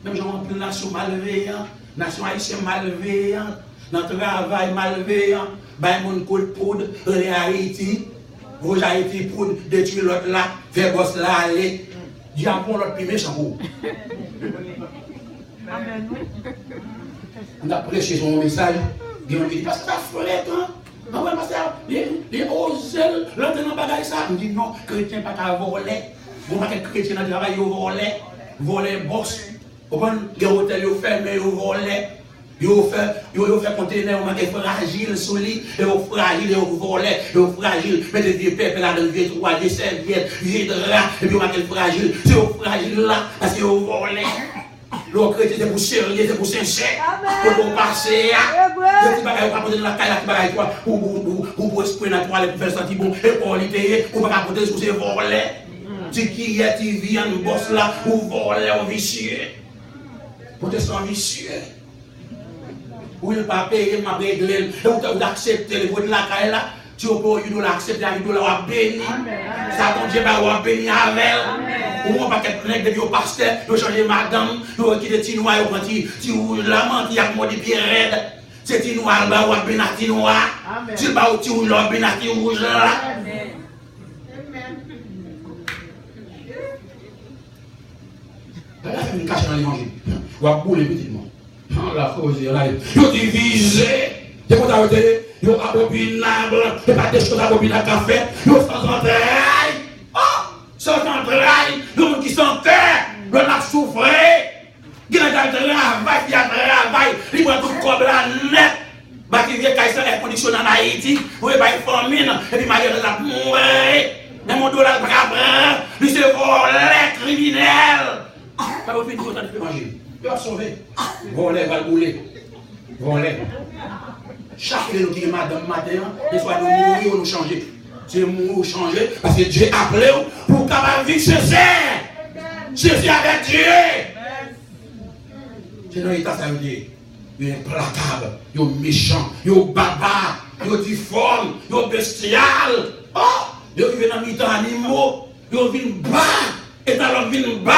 Même j'en ai plein nation malveillant, nation haïtienne malveillante, dans le travail malveillant, ben mon coup de poudre, les Haïti, vous Haïti poudre, détruire l'autre là, faire boss là aller, diable l'autre plus méchant. Amen. On a prêché son message. Il dit, parce que ça frette, hein? Non, mais parce que les osés, l'autre dans le bagage, ça. On dit, non, chrétien pas qu'à voler. Vous pas que chrétien dans le travail, vous voler boss. Vous prenez des hôtels, vous fermez, vous volez. Vous faites conteneur, vous mettez fragile, solide, et vous fragile, et vous volez, et vous fragile. Mettez des pépés là, dans des trois, des serviettes, des draps, et puis vous mettez fragile. C'est vous fragile là, parce que vous volez. Le chrétien c'est pour sérieux, c'est pour sincère, pour vous passer. Je dis pas de la caille qui toi, pour esprit naturel, pour faire sentir bon, et pour l'idée, pour pas apporter sur ces volets. Tu qui est, tu viens, nous bosse là, ou voler au vicieux. Protestant vicieux. Ou il ne pas payer, ma règle, ou d'accepter les voix de la caille là. Tu peux l'accepter, tu vas bénir. Ça ton Dieu va bénir avec. Ou on va qu'être plein de vieux pasteurs, de changer madame, de quitter petit noir, ou petit rouge, la mentille avec moi des pieds raides. C'est petit noir là, ou à bénati noir. Tu vas au petit rouge là, bénati rouge là. Là, il une cache dans l'évangile. Ou à bouler petitement. La cause, là, il est divisé. C'est pour t'arrêter. Ils ont abominable, et pas des choses abominables à faire. Ils sont sans entrailles. Oh, sans entrailles. Les gens qui sont cœur, ils ont souffert. Ils ont travail, ils ont travail. Ils ont tout comme la net. Qui vient quand ils sont air conditionné en Haïti, vous voyez, ils font mine, et puis malgré ça, mourir. Mais mon dollar, pas grave. Lui, c'est volé, criminel. Ça va finir autant de manger. Il va sauver. Voler, va le bouler. Voler. Chaque fois qui est madame matin, des fois nous mourir ou nous changer. C'est mourir ou changer parce que Dieu a appelé pour qu'à vivre Jésus. Jésus avec Dieu. C'est dans l'état ça veut dire. Il est implacable, il est méchant, il est barbare, il est difforme, il est bestial. Oh, il vit dans mi-temps animaux, il Ils viennent bas. Et dans l'homme viennent bas.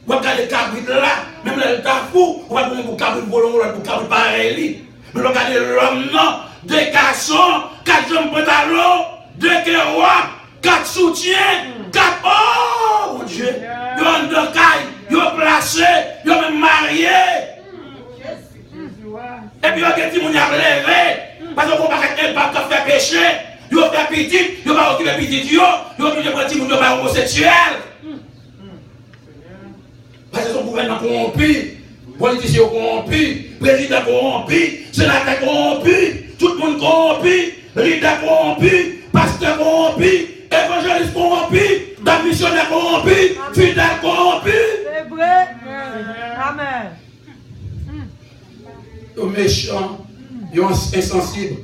Vous regardez les cabrites là. Même là, le fou. On va prendre un cabrit volant, on va prendre un cabrit pareil. Mais regardez l'homme, non. 2 garçons, 4 jambes pantalons, 2 kérois, 4 soutiens, 4. Oh mon Dieu! Ils ont 2 cailles, ils ont placé, ils ont même marié. Et puis ils ont des petits mouns à lever. Parce qu'on va pas faire péché. Ils ont fait petit, ils ont pas occupé petit, ils ont occupé petit mouns pas homosexuel. Parce que son gouvernement corrompu, politiciens corrompus, président corrompu, sénateur corrompu. Tout le monde corrompu, leader corrompu, pasteur corrompu, évangéliste corrompu, missionnaire corrompu, fidèle corrompu. C'est vrai. Amen. Les méchants, les insensibles,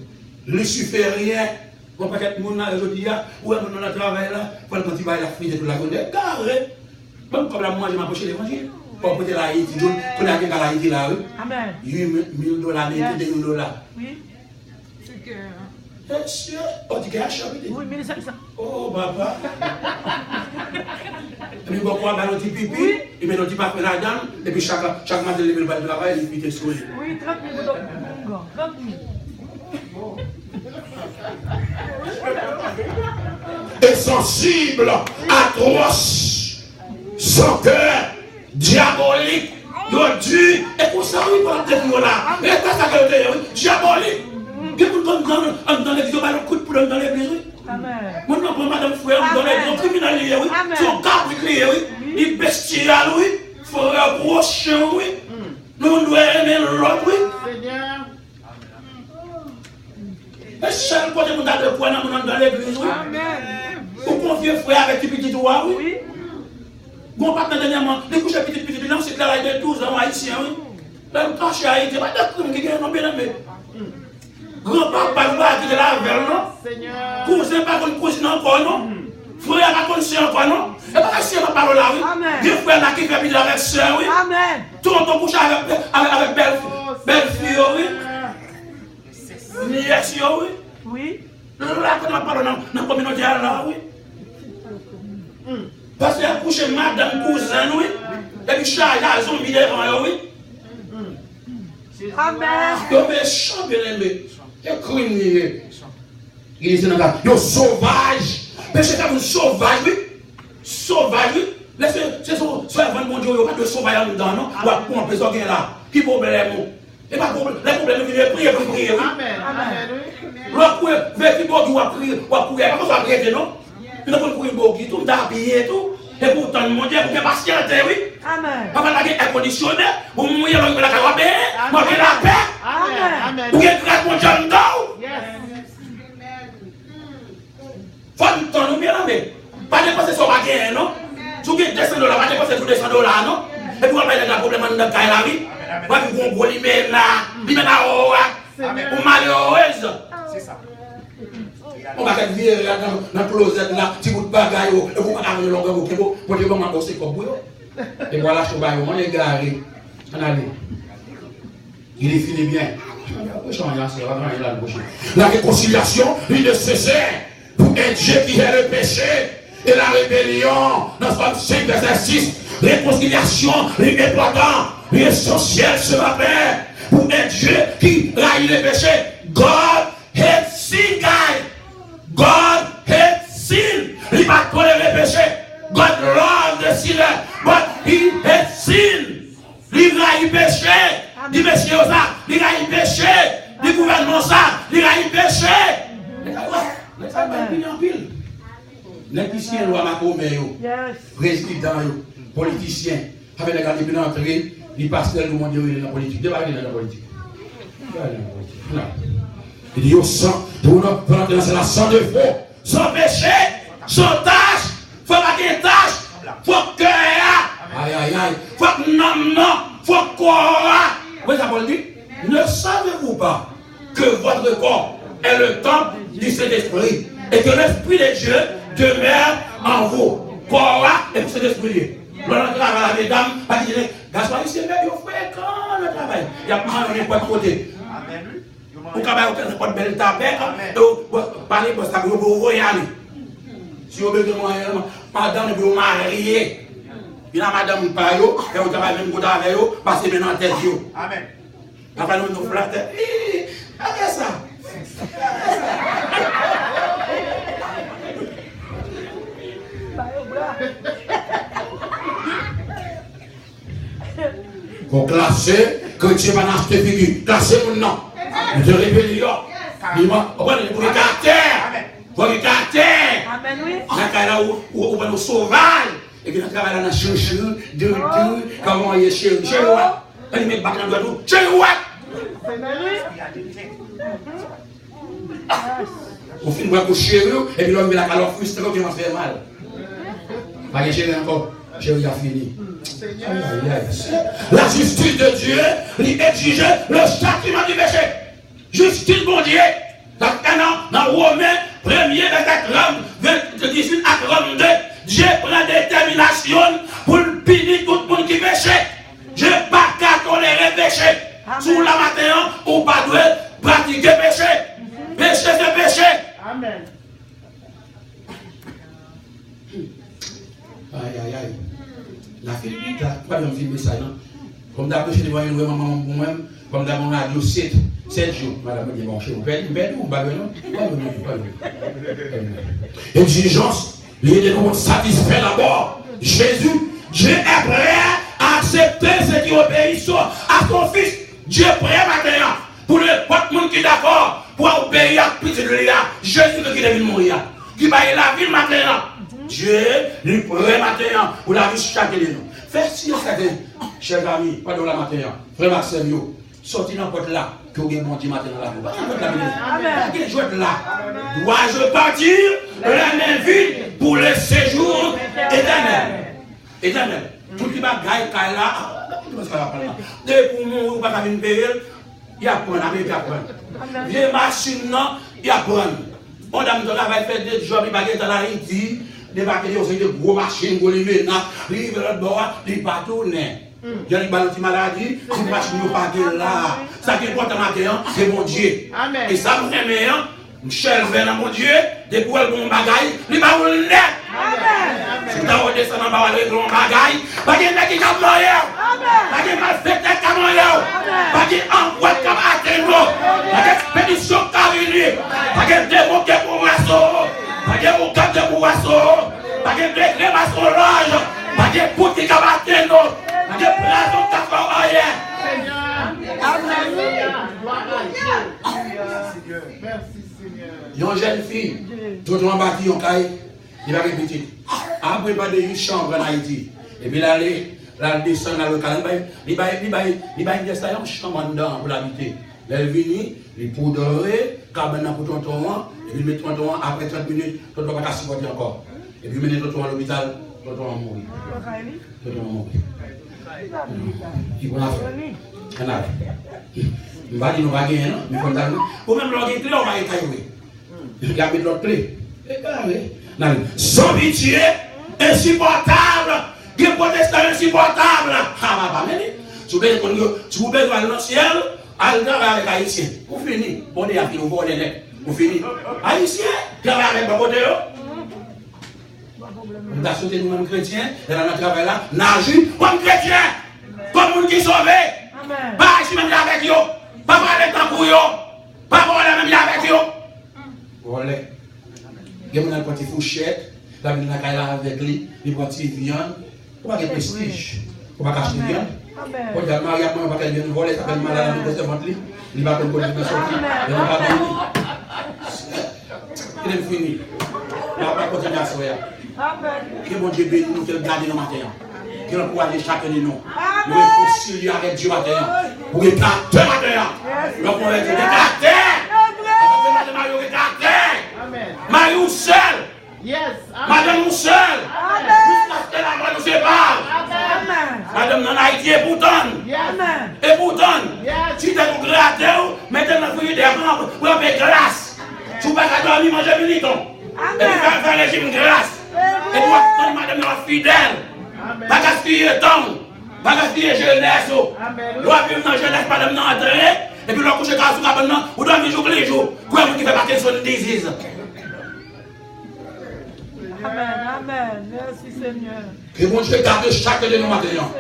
les lucifériens, on ne peut pas être mon aujourd'hui, ou on a travaillé là, il faut que tu vas la fille de toute la journée. Carré. Même comme la moi, je m'approche de l'évangile. Pour peut-être la Haïti, on a quelqu'un à la Haïti là, oui. Amen. $1 000, $2 Oui. Monsieur, on dit qu'il y a un chapitre. Oui, 1500. Oh, papa. Et puis, pourquoi on a un petit pipi, et puis on dit pas que la dame, et puis chaque matin, il lever le travail, il fait sourire. Oui, 30 000 $. 30 000. Insensible, atroce, sans cœur, diabolique, Dieu, et pour ça, oui, pour la tête, là. Et ça, c'est diabolique. Qui vous donne dans l'église, on va le coup de poudre dans l'église, oui. Amen. Maintenant, pour madame frère, dans l'église, criminalisé, oui. Son caprice, oui. Il bestial, oui. Il faut approcher, oui. Nous devons aimer l'autre, oui. Seigneur. Et chaque fois que vous avez le poids dans l'église, oui. Amen. Vous confiez frère avec les petits doigts, oui. Oui. Bon, pas dernièrement, les couches petit, non, c'est là, il y a 12 ans haïtien, oui. Là, on cache à Haïti, pas de crime qui est non bien aimé. Grand-papa va quitter la veille, non? Seigneur. Cousin pas comme cousin encore, non? Frère pas comme sœur encore, non? Et pas si on parle là, oui. Amen. Deux frères là qui fait bien avec sœur, oui. Amen. Tout le monde couche avec belle fille, oui. Nièce, oui. Oui. Là, quand on parle dans la communauté là, oui. Parce qu'il a couché madame cousin, oui. Et puis charge à zombie devant, oui. Amen. Yo méchant, bien aimé. Yo criminel. Il est dans la. Yo sauvage. Péché comme un sauvage, oui. Sauvage, oui. C'est soit avant mon Dieu, il n'y a pas de sauvage dedans, non? Ou à quoi on peut sortir là? Qui problème? Et pas problème. Les problèmes, il faut prier pour prier, oui. Amen. Amen. L'autre, vers qui bon, ou à prier, ou à prier. Pas besoin de prier, non? Il faut prier pour qui, tout d'habiller, tout. Et pourtant, mon Dieu, pour que patience, oui. Amen. Papa, la air conditionné, ou mouiller la carotte, moi, la paix. Amen. Ou bien, grâce mon Dieu, non? Yes. Faut nous nous bien aimé. Pas dépenser son bagage, non? Tu gagnes $200, pas dépenser tous $200, non? Et puis on va avoir un problème dans la vie. On va avoir un gros limite là. Limite là, on malheureuse. C'est ça. On va faire virer dans le closet là, si vous ne bagaille, et vous allez le longueur, pour dire comment bosser comme vous. Et voilà, je vais vous égaré. On allez. Il est fini bien. La réconciliation, il est nécessaire pour un Dieu qui est le péché et la rébellion. Dans Somme 5, verset 6, réconciliation, l'important, l'essentiel ce matin pour un Dieu qui raille le péché. God hates sin, guys. God hates sin. Il va tolérer le péché. God loves the sinner, but he hates sin. Il raille le péché. Il péché ça, il raille le péché. Le gouvernement ça, il raille le péché. Mais ça va venir en pile. Les politiciens, présidents, politiciens, avec les gars qui viennent entrer, les pasteurs du monde dans la politique. Débarquez dans la politique. Il dit, vous rentrer dans la sang de faux, sans péché, sans tâche, faut pas qu'il y ait tâche, faut que aïe aïe aïe, faut que non, faut quoi. Vous avez dit, ne savez-vous pas que votre corps est le temple du Saint-Esprit et que l'Esprit de Dieu demeure en vous. Corps et pour Saint-Esprit. L'on travaille avec les dames, parce que Gaspard ici, mais il faut quand le travail. Il y a pas de côté. Vous avez pas de belle tapette, vous parlez de ça, vous voyez aller. Si vous avez besoin, madame est mariée. Il y a madame Payo, et on travaille même avec eux, parce que maintenant tête. Amen. Après nous flattons. Regardez ça. Pour classer, que tu vas acheter figure. Classer mon nom. De rébellion. Pour le caractère. Pour le caractère. Amen, oui. Où on sauvage. Et puis on travaille dans la chouchou, de comment il est chez eux. Chez eux. On met pas dans le dos. Chez eux. On finit par coucher et puis l'homme met la calor frustré qui va faire mal. Pas que j'ai encore. J'ai déjà fini. La justice de Dieu lui exige le châtiment du péché. Justice bon Dieu. Dans Romains 1er, verset 18 à 32, Dieu prend détermination pour punir tout le monde qui péché. Je ne peux pas tolérer le péché. Sous la matin, on ne peut pas pratiquer le péché. Péché, c'est péché. Amen. Aïe, aïe, aïe. La fille, pas de filmer ça, non? Comme d'abord, je dis, moi, maman, pour moi-même, comme d'abord, on a 7 jours. Madame me dit, bon, chez vous, perdez ou pas, non? Pas de exigence, il est satisfait d'abord. Jésus, Dieu est prêt à accepter ceux qui obéissent à son Fils. Dieu est prêt maintenant pour le monde qui est d'accord pour obéir à petit de l'État. Jésus qui est venu mourir, qui va y la vie maintenant. Dieu lui prêt maintenant pour la vie chaque nous. Faites si certains, chers amis, pas de la matin, frère Maxime, sortez dans votre là, que vous avez bon matin dans la rue. Pas de jouer là. Dois-je partir la main vide pour le séjour éternel? Éternel. Tout qui va gagner là, depuis pour nous, vous pas venir payer, il y a prendre, il y a prendre. Les machines, il y a prendre. On a fait des jobs, il va gagner dans l'Haïti. Des bactéries aussi de gros machines, les ménages, les bord, les bateaux, il y a des maladies, ces machines ne pas là. Ça qui est important maintenant, c'est mon Dieu. Et ça me remet, Michel vers mon Dieu, des pour le bon bagaille, les baoul net. Si tu as descendu dans le bon bagaille, pas de gens qui ont mort, pas de malfaiteurs qui ont mort, pas de envoi qui ont atteint, pas d'expédition qui a venu, pas de démon qui est pour assaut. Pas de boucan de boisson, pas de réclamation l'ange, pas de boutique à battre, pas de plateau qui a fait rien. Merci Seigneur. Il y a une jeune fille, tout le monde bâti en caille, il va répéter. Après, pas de chambre en Haïti. Et puis là, elle descend dans le calme, il va une chambre dedans pour l'habiter. Elle vient, il poudrer, cabane pour tonton, et puis mettre tonton après 30 minutes, tonton va supporter encore. Et puis mener tonton à l'hôpital, tonton va mourir. Tonton va mourir. Il va faire. Il va dire nous va gagner, non? Mais comme ça, ou même l'autre clé, on va y cailler. Il va mettre l'autre clé. Sans pitié, insupportable, des protestants insupportables. Ah, ma femme, si vous voulez aller dans le ciel, allez travailler avec Haïtien. Vous finissez. On est à finir, vous voulez vous finissez. Haïtien, travaillez avec votre côté. Nous avons sauté nous-mêmes chrétiens, et dans notre travail là, nagez comme chrétiens, comme monde qui sauvé. Pas ici même avec eux, pas parler tant pour eux, pas parler même avec eux. Voilà. Il y a une petite fourchette, la vie de la caille avec lui, il prend une viande, pour pas de prestige, pour pas cacher viande. Quand il y a un mariage, il va pas bien voler, ça fait mal à la vie de ce ventre, il va pas de sortir, il va pas il est fini. Il va pas continuer à sourire. Que mon Dieu bénisse nous, que le garde nos matins. Que nous pouvons aller chacun de nous. Nous réconcilier avec Dieu matin. Pour le caractère matin. Donc on va dire le caractère. Marie ou seul. Madame ou seul. Jusqu'à ce que la mort nous sépare. Madame dans Haïti et pourtant. Et pourtant. Si tu es pour gratter, mettez dans le fruit des rangs pour faire grâce. Tu ne vas pas dormir, manger militant. Et tu vas faire le régime grâce. Et toi, madame, est fidèle. Pas gaspiller temps. Pas gaspiller jeunesse. Doit vivre dans la jeunesse, madame, dans l'entrée. Et puis, l'on couche grâce au cabane, ou doit vivre jour les jours. Pour un qui fait partie de son disease. Amen. Merci Seigneur. Que mon Dieu garde chacun de nous maintenant.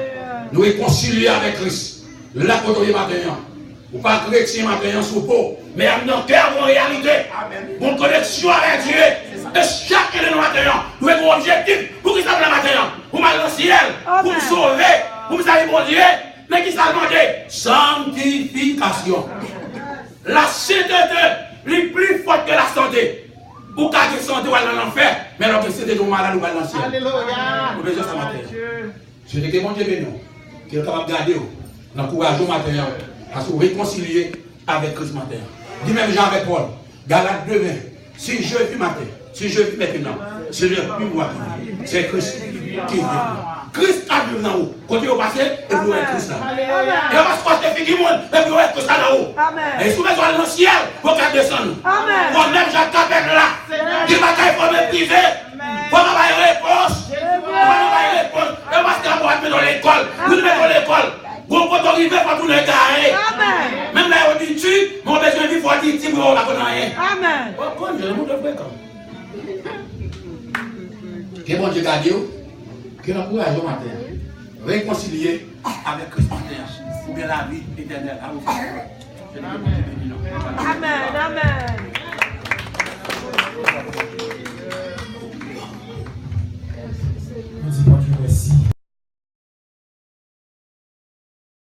Nous réconcilier avec Christ. La côté maintenant. Ou pas chrétien maintenant sous peau. Mais à nos cœurs, en réalité. Mon connexion avec Dieu. Et chacun de nous maintenant. Nous avons un objectif. Pour qui ça va maintenant? Pour m'aller au ciel. Pour me sauver. Pour me saluer mon Dieu. Mais qui ça demande? Sanctification. La sainteté est plus forte que la santé. Ou qu'à la santé ou à l'enfer. Mais alors que c'était nos malades ou à l'ancien. Alléluia. Nous besoin de ça matin. Je dis que mon Dieu béni. Qui est capable de garder. L'encourage au matin. Parce que vous réconciliez avec Christ matin. Dis même Jean avec Paul. Galates 2, 20. Si je vis matin. Si je vis maintenant. Ce n'est plus moi qui vis. C'est Christ qui vit. Christ a vu dans haut. Quand il est passé, et vous êtes Christ là. Et on va se croire que c'est fini, et vous êtes Christ là haut. Et si vous êtes dans le ciel, vous allez descendre. Vous même Jacques Capel là. Qui va faut mépriser. Faut pas avoir réponse. Faut pas avoir réponse. Et on va se faire dans l'école. Vous mettez dans l'école. Vous pouvez arriver pour tout le carré. Même là, on dit tu, mon besoin de vie, il faut dire tu, vous ne connaissez rien. Amen. Je ne vous devrais pas. Que bon Dieu garde vous. Que l'encourage au matin. Réconcilier avec Christ matin. Pour bien la vie éternelle. Amen. Amen.